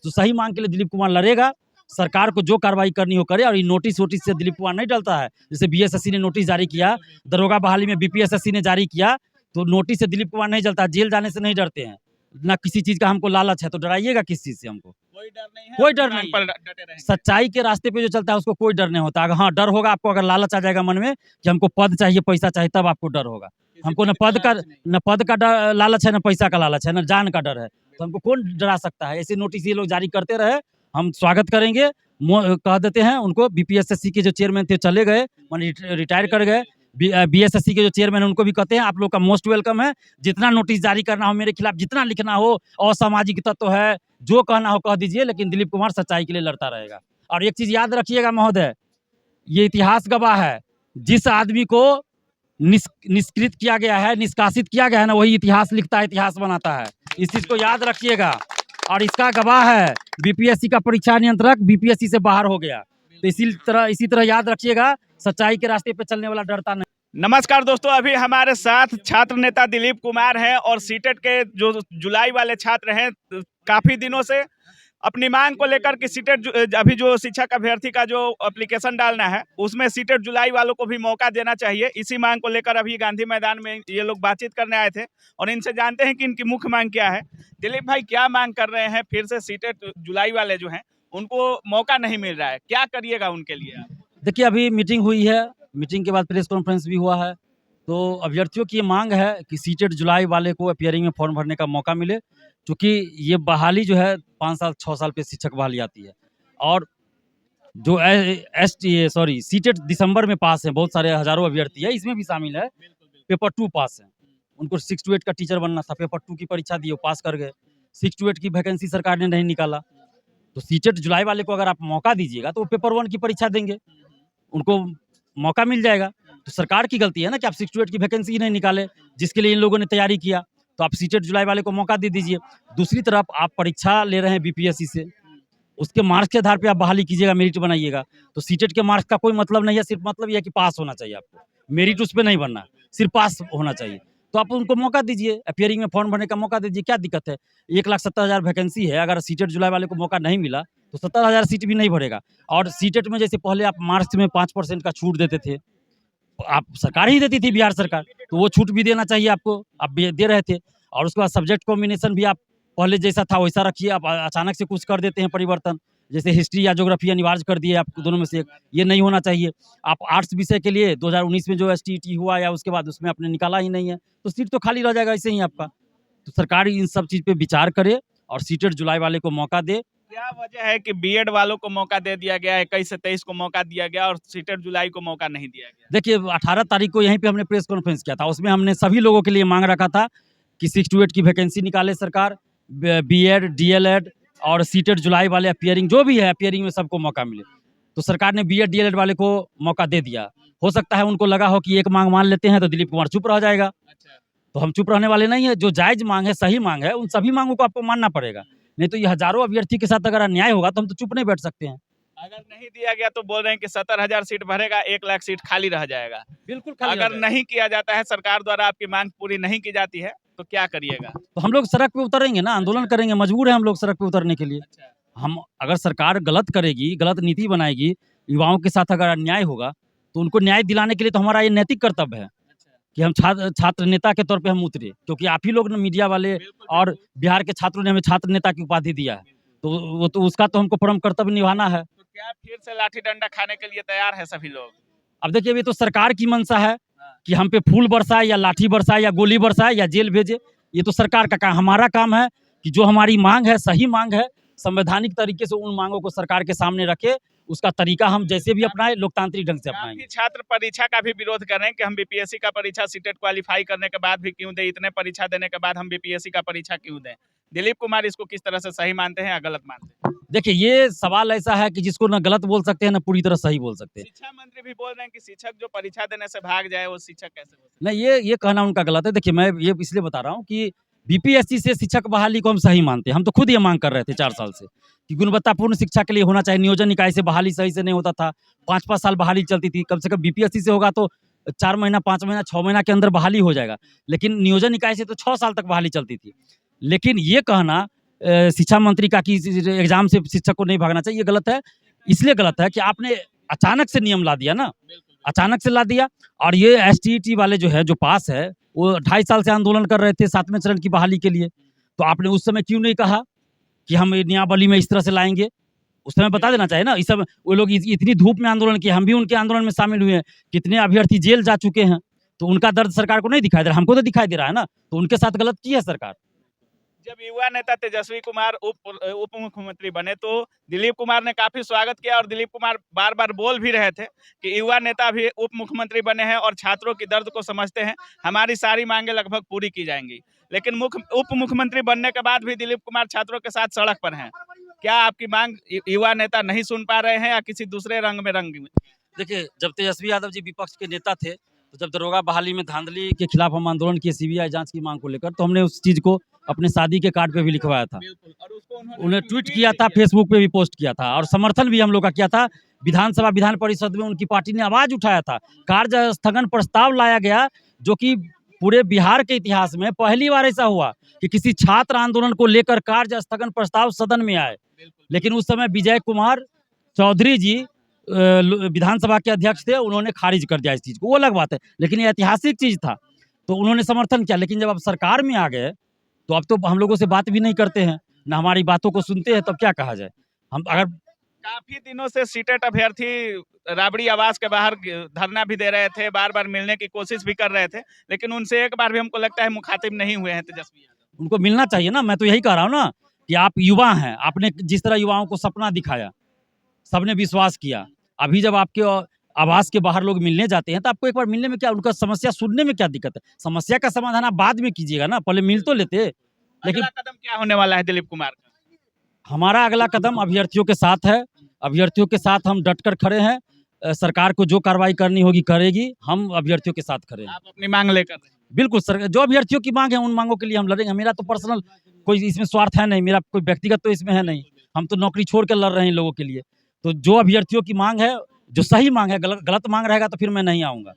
तो सही मांग के लिए दिलीप कुमार लड़ेगा। सरकार को जो कार्रवाई करनी हो करे, और ये नोटिस वोटिस से दिलीप कुमार नहीं डरता है। जैसे बीएसएससी ने नोटिस जारी किया, दरोगा बहाली में बीपीएसएससी ने जारी किया, तो नोटिस से दिलीप कुमार नहीं डरता, जेल जाने से नहीं डरते हैं। ना किसी चीज का हमको लालच है, तो डराइएगा किस चीज से हमको? कोई डर नहीं है, कोई डर नहीं पर डटे रहेंगे। सच्चाई के रास्ते पे जो चलता है उसको कोई डर नहीं होता। अगर हाँ डर होगा आपको, अगर लालच आ जाएगा मन में कि हमको पद चाहिए, पैसा चाहिए, तब आपको डर होगा। हमको न पद का लालच है, न पैसा का लालच है, न जान का डर है, तो हमको कौन डरा सकता है? ऐसे नोटिस ये लोग जारी करते रहे, हम स्वागत करेंगे। कह देते हैं उनको, बीपीएसएससी के जो चेयरमैन थे चले गए, माने रिटायर कर गए। बीएसएससी के जो चेयरमैन है उनको भी कहते हैं आप लोग का मोस्ट वेलकम है। जितना नोटिस जारी करना हो मेरे खिलाफ, जितना लिखना हो, असामाजिक तत्व है, जो कहना हो कह दीजिए, लेकिन दिलीप कुमार सच्चाई के लिए लड़ता रहेगा। और एक चीज याद रखिएगा महोदय, ये इतिहास गवाह है, जिस आदमी को निष्कृत किया गया है, निष्कासित किया गया है ना, वही इतिहास लिखता है, इतिहास बनाता है। इस चीज को याद रखिएगा। और इसका गवाह है बीपीएससी का परीक्षा नियंत्रक, बीपीएससी से बाहर हो गया। तो इसी तरह याद रखिएगा, सच्चाई के रास्ते पे चलने वाला डरता नहीं। नमस्कार दोस्तों, अभी हमारे साथ छात्र नेता दिलीप कुमार हैं और सीटेट के जो जुलाई वाले छात्र हैं, काफी दिनों से अपनी मांग को लेकर कि सीटेट, अभी जो शिक्षक अभ्यर्थी का जो एप्लीकेशन डालना है उसमें सीटेट जुलाई वालों को भी मौका देना चाहिए। इसी मांग को लेकर अभी गांधी मैदान में ये लोग बातचीत करने आए थे और इनसे जानते हैं कि इनकी मुख्य मांग क्या है। दिलीप भाई, क्या मांग कर रहे हैं? फिर से सीटेट जुलाई वाले जो हैं उनको मौका नहीं मिल रहा है, क्या करिएगा उनके लिए आप? देखिए, अभी मीटिंग हुई है, मीटिंग के बाद प्रेस कॉन्फ्रेंस भी हुआ है। तो अभ्यर्थियों की ये मांग है कि सीटेट जुलाई वाले को अपियरिंग में फॉर्म भरने का मौका मिले, क्योंकि ये बहाली जो है 5 साल 6 साल पे शिक्षक बहाली आती है। और जो सीटेट दिसंबर में पास है, बहुत सारे हजारों अभ्यर्थी है, इसमें भी शामिल है। पेपर 2 पास है, उनको 6 to 8 का टीचर बनना था, पेपर 2 की परीक्षा दी, वो पास कर गए। 6 to 8 की वैकेंसी सरकार ने नहीं निकाला, तो सीटेट जुलाई वाले को अगर आप मौका दीजिएगा तो वो पेपर 1 की परीक्षा देंगे, उनको मौका मिल जाएगा। तो सरकार की गलती है ना कि आप 6 to 8 की वैकेंसी ही नहीं निकाले, जिसके लिए इन लोगों ने तैयारी किया। तो आप सीटेट जुलाई वाले को मौका दे दीजिए। दूसरी तरफ आप परीक्षा ले रहे हैं बीपीएससी से, उसके मार्क्स के आधार पे आप बहाली कीजिएगा, मेरिट बनाइएगा। तो सीटेट के मार्क्स का कोई मतलब नहीं है, सिर्फ मतलब ये है कि पास होना चाहिए आपको, मेरिट उस पर नहीं बनना, सिर्फ पास होना चाहिए। तो आप उनको मौका दीजिए, अपियरिंग में फॉर्म भरने का मौका दीजिए, क्या दिक्कत है? 1,70,000 वैकेंसी है, अगर सीटेट जुलाई वाले को मौका नहीं मिला तो 70,000 सीट भी नहीं भरेगा। और सीटेट में जैसे पहले आप मार्क्स में 5% का छूट देते थे, आप सरकार ही देती थी, बिहार सरकार, तो वो छूट भी देना चाहिए आपको, आप दे रहे थे। और उसके बाद सब्जेक्ट कॉम्बिनेशन भी आप पहले जैसा था वैसा रखिए, आप अचानक से कुछ कर देते हैं परिवर्तन, जैसे हिस्ट्री या ज्योग्राफी अनिवार्य कर दिए आप, दोनों में से एक, ये नहीं होना चाहिए। आप आर्ट्स विषय के लिए 2019 में जो एसटीईटी हुआ या उसके बाद उसमें आपने निकाला ही नहीं है, तो सीट तो खाली रह जाएगा ऐसे ही आपका। तो सरकार इन सब चीज़ पे विचार करे और सीटेट जुलाई वाले को मौका दे। क्या वजह है कि बीएड वालों को मौका दे दिया गया, 21 से 23 को मौका दिया गया और सीटेट जुलाई को मौका नहीं दिया गया? देखिए, 18 तारीख को यहीं पे हमने प्रेस कॉन्फ्रेंस किया था, उसमें हमने सभी लोगों के लिए मांग रखा था कि 6 to 8 की वैकेंसी निकाले सरकार, बीएड, डीएलएड और सीटेट जुलाई वाले अपियरिंग जो भी है, अपियरिंग में सबको मौका मिले। तो सरकार ने बीएड डीएलएड वाले को मौका दे दिया। हो सकता है उनको लगा हो कि एक मांग मान लेते हैं तो दिलीप कुमार चुप रह जाएगा, तो हम चुप रहने वाले नहीं है। जो जायज मांग है, सही मांग है, उन सभी मांगों को आपको मानना पड़ेगा, नहीं तो ये हजारों अभ्यर्थी के साथ अगर अन्याय होगा तो हम तो चुप नहीं बैठ सकते हैं। अगर नहीं दिया गया तो बोल रहे हैं कि 70,000 सीट भरेगा, 1 लाख सीट खाली रह जाएगा। बिल्कुल खाली अगर नहीं किया जाता है, सरकार द्वारा आपकी मांग पूरी नहीं की जाती है, तो क्या करिएगा? तो हम लोग सड़क पे उतरेंगे ना, आंदोलन करेंगे, मजबूर है हम लोग सड़क पे उतरने के लिए। हम अगर सरकार गलत करेगी, गलत नीति बनाएगी, युवाओं के साथ अगर अन्याय होगा तो उनको न्याय दिलाने के लिए तो हमारा ये नैतिक कर्तव्य है कि हम छात्र नेता के तौर पे हम उतरे, क्योंकि आप ही लोग ने, मीडिया वाले और बिहार के छात्रों ने हमें छात्र नेता की उपाधि दिया है, तो वो तो उसका तो हमको परम कर्तव्य निभाना है। तो क्या फिर से लाठी डंडा खाने के लिए तैयार है सभी लोग? अब देखिए, ये तो सरकार की मंशा है कि हम पे फूल बरसाए या लाठी बरसाए या गोली बरसाए या जेल भेजे, ये तो सरकार का काम। हमारा काम है कि जो हमारी मांग है, सही मांग है, संवैधानिक तरीके से उन मांगों को सरकार के सामने रखे, उसका तरीका हम जैसे भी अपनाए, लोकतांत्रिक ढंग से अपनाएंगे। छात्र परीक्षा का भी विरोध कर रहे हैं कि हम बीपीएससी का परीक्षा सीटेट क्वालिफाई करने के बाद भी क्यों दें, इतने परीक्षा देने के बाद हम बीपीएससी का परीक्षा क्यों दें? दिलीप कुमार इसको किस तरह से सही मानते हैं या गलत मानते हैं? देखिए, ये सवाल ऐसा है कि जिसको ना गलत बोल सकते हैं ना पूरी तरह सही बोल सकते हैं। शिक्षा मंत्री भी बोल रहे हैं कि शिक्षक जो परीक्षा देने से भाग जाए वो शिक्षक कैसे हो सकता है? नहीं, ये कहना उनका गलत है। देखिए, मैं ये इसलिए बता रहा हूँ कि बीपीएससी से शिक्षक बहाली को हम सही मानते हैं। हम तो खुद ये मांग कर रहे थे 4 साल से कि गुणवत्तापूर्ण शिक्षा के लिए होना चाहिए। नियोजन निकाय से बहाली सही से नहीं होता था, 5-5 साल बहाली चलती थी। कम से कम बीपीएससी से होगा तो 4 महीना, 5 महीना, 6 महीना के अंदर बहाली हो जाएगा, लेकिन नियोजन निकाय से तो 6 साल तक बहाली चलती थी। लेकिन ये कहना शिक्षा मंत्री का कि एग्जाम से शिक्षक को नहीं भागना चाहिए, ये गलत है। इसलिए गलत है कि आपने अचानक से नियम ला दिया ना, अचानक से ला दिया। और ये एसटीईटी वाले जो है, जो पास है, वो 2.5 साल से आंदोलन कर रहे थे 7वें चरण की बहाली के लिए। तो आपने उस समय क्यों नहीं कहा कि हम ये नियमावली में इस तरह से लाएंगे? उस समय बता देना चाहिए ना। इस सब वो लोग इतनी धूप में आंदोलन किए, हम भी उनके आंदोलन में शामिल हुए हैं। कितने अभ्यर्थी जेल जा चुके हैं, तो उनका दर्द सरकार को नहीं दिखाई दे रहा, हमको तो दिखाई दे रहा है ना। तो उनके साथ गलत की है सरकार। जब युवा नेता तेजस्वी कुमार उप मुख्यमंत्री बने तो दिलीप कुमार ने काफी स्वागत किया और दिलीप कुमार बार बार बोल भी रहे थे कि युवा नेता भी उप मुख्यमंत्री बने हैं और छात्रों की दर्द को समझते हैं, हमारी सारी मांगे लगभग पूरी की जाएंगी। लेकिन उप मुख्यमंत्री बनने के बाद भी दिलीप कुमार छात्रों के साथ सड़क पर हैं। क्या आपकी मांग युवा नेता नहीं सुन पा रहे हैं या किसी दूसरे रंग में? देखिए, जब तेजस्वी यादव जी विपक्ष के नेता थे, तो जब दरोगा बहाली में धांधली के खिलाफ हम आंदोलन किए सीबीआई जांच की मांग को लेकर, तो हमने उस चीज को अपने शादी के कार्ड पे भी लिखवाया था। और उसको उन्हें ट्वीट किया था, फेसबुक पे भी पोस्ट किया था, और समर्थन भी हम लोग का किया था। विधानसभा विधान परिषद में उनकी पार्टी ने आवाज उठाया था, कार्य स्थगन प्रस्ताव लाया गया, जो कि पूरे बिहार के इतिहास में पहली बार ऐसा हुआ कि किसी छात्र आंदोलन को लेकर कार्य स्थगन प्रस्ताव सदन में आए। लेकिन उस समय विजय कुमार चौधरी जी विधानसभा के अध्यक्ष थे, उन्होंने खारिज कर दिया इस चीज को, वो अलग बात है, लेकिन ये ऐतिहासिक चीज था, तो उन्होंने समर्थन किया। लेकिन जब आप सरकार में आ गए, तो अब तो हम लोगों से बात भी नहीं करते हैं, ना हमारी बातों को सुनते हैं, तब क्या कहा जाए। हम अगर काफी दिनों से सीटेट अभ्यर्थी राबड़ी आवास के बाहर धरना भी दे रहे थे, बार बार मिलने की कोशिश भी कर रहे थे, लेकिन उनसे एक बार भी हमको लगता है मुखातिब नहीं हुए हैं तेजस्वी यादव। उनको मिलना चाहिए ना। मैं तो यही कह रहा हूँ ना कि आप युवा हैं, आपने जिस तरह युवाओं को सपना दिखाया, सबने विश्वास किया। अभी जब आपके आवास के बाहर लोग मिलने जाते हैं, तो आपको एक बार मिलने में क्या, उनका समस्या सुनने में क्या दिक्कत है? समस्या का समाधान आप बाद में कीजिएगा ना, पहले मिल तो लेते। लेकिन अगला कदम क्या होने वाला है दिलीप कुमार का? हमारा अगला कदम अभ्यर्थियों के साथ है, अभ्यर्थियों के साथ हम डटकर खड़े हैं। सरकार को जो कार्रवाई करनी होगी करेगी, हम अभ्यर्थियों के साथ खड़े हैं। आप अपनी मांग लेकर? बिल्कुल सर, जो अभ्यर्थियों की मांग है उन मांगों के लिए हम लड़ेंगे। मेरा तो पर्सनल कोई इसमें स्वार्थ है नहीं, मेरा कोई व्यक्तिगत तो इसमें है नहीं। हम तो नौकरी छोड़ कर लड़ रहे हैं इन लोगों के लिए। तो जो अभ्यर्थियों की मांग है, जो सही मांग है, गलत मांग रहेगा तो फिर मैं नहीं आऊँगा।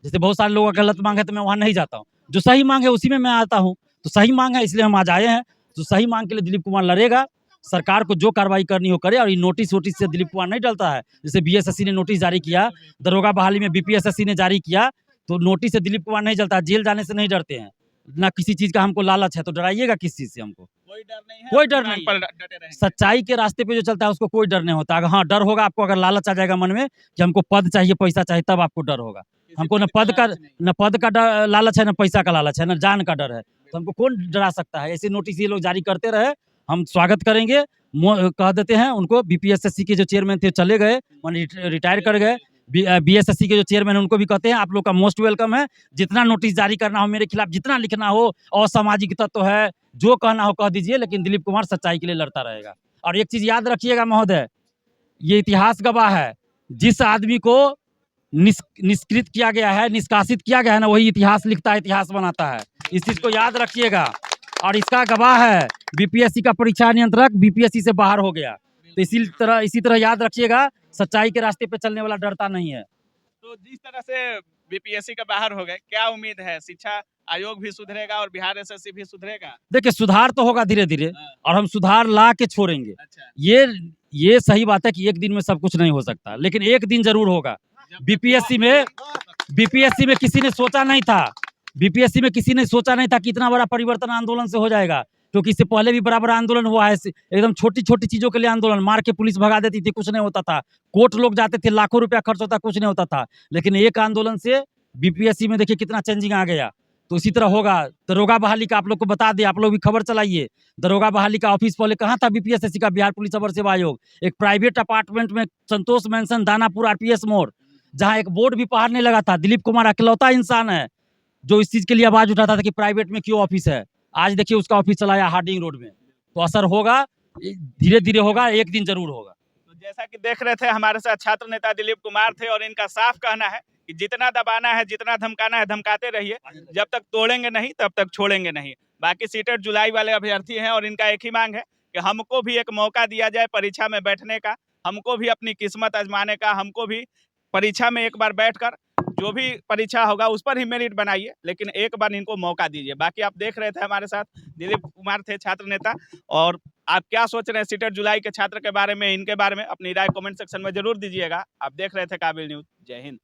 जैसे बहुत सारे लोगों का गलत मांग है तो मैं वहाँ नहीं जाता हूँ। जो सही मांग है उसी में मैं आता हूँ। तो सही मांग है इसलिए हम आज आए हैं। तो सही मांग के लिए दिलीप कुमार लड़ेगा, सरकार को जो कार्रवाई करनी हो करे। और ये नोटिस वोटिस से दिलीप कुमार नहीं डरता है। जैसे बीएसएससी ने नोटिस जारी किया, दरोगा बहाली में बीपीएसएससी ने जारी किया, तो नोटिस से दिलीप कुमार नहीं डरता, जेल जाने से नहीं डरते हैं। ना किसी चीज का हमको लालच है, तो डराइएगा किस चीज से हमको? कोई डर नहीं है, कोई डर नहीं। पर डटे रहेंगे। सच्चाई के रास्ते पे जो चलता है उसको कोई डर नहीं होता। अगर हाँ डर होगा आपको, अगर लालच आ जाएगा मन में कि हमको पद चाहिए, पैसा चाहिए, तब आपको डर होगा। हमको न पद का लालच है, न पैसा का लालच है, न जान का डर है। तो हमको कौन डरा सकता है? ऐसे नोटिस ये लोग जारी करते रहे, हम स्वागत करेंगे। कह देते हैं उनको, बीपीएसएससी के जो चेयरमैन थे चले गए, रिटायर कर गए। बीएसएससी के जो चेयरमैन उनको भी कहते हैं आप लोग का मोस्ट वेलकम है। जितना नोटिस जारी करना हो मेरे खिलाफ, जितना लिखना हो, असामाजिक तत्व है, जो कहना हो कह दीजिए, लेकिन दिलीप कुमार सच्चाई के लिए लड़ता रहेगा। और एक चीज याद रखिएगा महोदय, ये इतिहास गवाह है, जिस आदमी को निष्कृत किया गया है, निष्कासित किया गया है ना, वही इतिहास लिखता है, इतिहास बनाता है। इस चीज को याद रखिएगा। और इसका गवाह है बीपीएससी का परीक्षा नियंत्रक, बीपीएससी से बाहर हो गया। तो इसी तरह याद रखिएगा, सच्चाई के रास्ते पे चलने वाला डरता नहीं है। तो जिस तरह से बीपीएससी का बाहर हो गए, क्या उम्मीद है शिक्षा आयोग भी सुधरेगा और बिहार एसएससी भी सुधरेगा? देखिए, सुधार तो होगा धीरे धीरे, और हम सुधार ला के छोड़ेंगे। अच्छा। ये सही बात है कि एक दिन में सब कुछ नहीं हो सकता, लेकिन एक दिन जरूर होगा। बीपीएससी में किसी ने सोचा नहीं था, बीपीएससी में किसी ने सोचा नहीं था कि इतना बड़ा परिवर्तन आंदोलन से हो जाएगा। क्योंकि इससे पहले भी बड़ा बड़ा आंदोलन हुआ है, एकदम छोटी छोटी चीजों के लिए आंदोलन, मार के पुलिस भगा देती थी, कुछ नहीं होता था। कोर्ट लोग जाते थे, लाखों रुपया खर्च होता, कुछ नहीं होता था। लेकिन एक आंदोलन से बीपीएससी में देखिए कितना चेंजिंग आ गया। तो इसी तरह होगा। दरोगा बहाली का आप लोग को बता दें, आप लोग भी खबर चलाइए। दरोगा बहाली का ऑफिस पहले कहाँ था? बीपीएससी का, बिहार पुलिस अवर सेवा आयोग, एक प्राइवेट अपार्टमेंट में, संतोष मैंसन, दानापुर, आरपीएस मोड़, जहाँ एक बोर्ड भी बाहर नहीं लगा था। दिलीप कुमार अकेलौता इंसान है जो इस चीज के लिए आवाज उठाता था कि प्राइवेट में क्यों ऑफिस है। आज देखिए उसका ऑफिस चलाया हार्डिंग रोड में। तो असर होगा, धीरे धीरे होगा, एक दिन जरूर होगा। तो जैसा कि देख रहे थे, हमारे साथ छात्र नेता दिलीप कुमार थे और इनका साफ कहना है कि जितना दबाना है, जितना धमकाना है, धमकाते रहिए, जब तक तोड़ेंगे नहीं तब तक छोड़ेंगे नहीं। बाकी सीटेट जुलाई वाले अभ्यर्थी हैं और इनका एक ही मांग है कि हमको भी एक मौका दिया जाए परीक्षा में बैठने का, हमको भी अपनी किस्मत आजमाने का, हमको भी परीक्षा में एक बार बैठकर जो भी परीक्षा होगा उस पर ही मेरिट बनाइए, लेकिन एक बार इनको मौका दीजिए। बाकी आप देख रहे थे हमारे साथ दिलीप कुमार थे, छात्र नेता। और आप क्या सोच रहे हैं सीटेट जुलाई के छात्र के बारे में, इनके बारे में अपनी राय कमेंट सेक्शन में जरूर दीजिएगा। आप देख रहे थे काबिल न्यूज़। जय हिंद।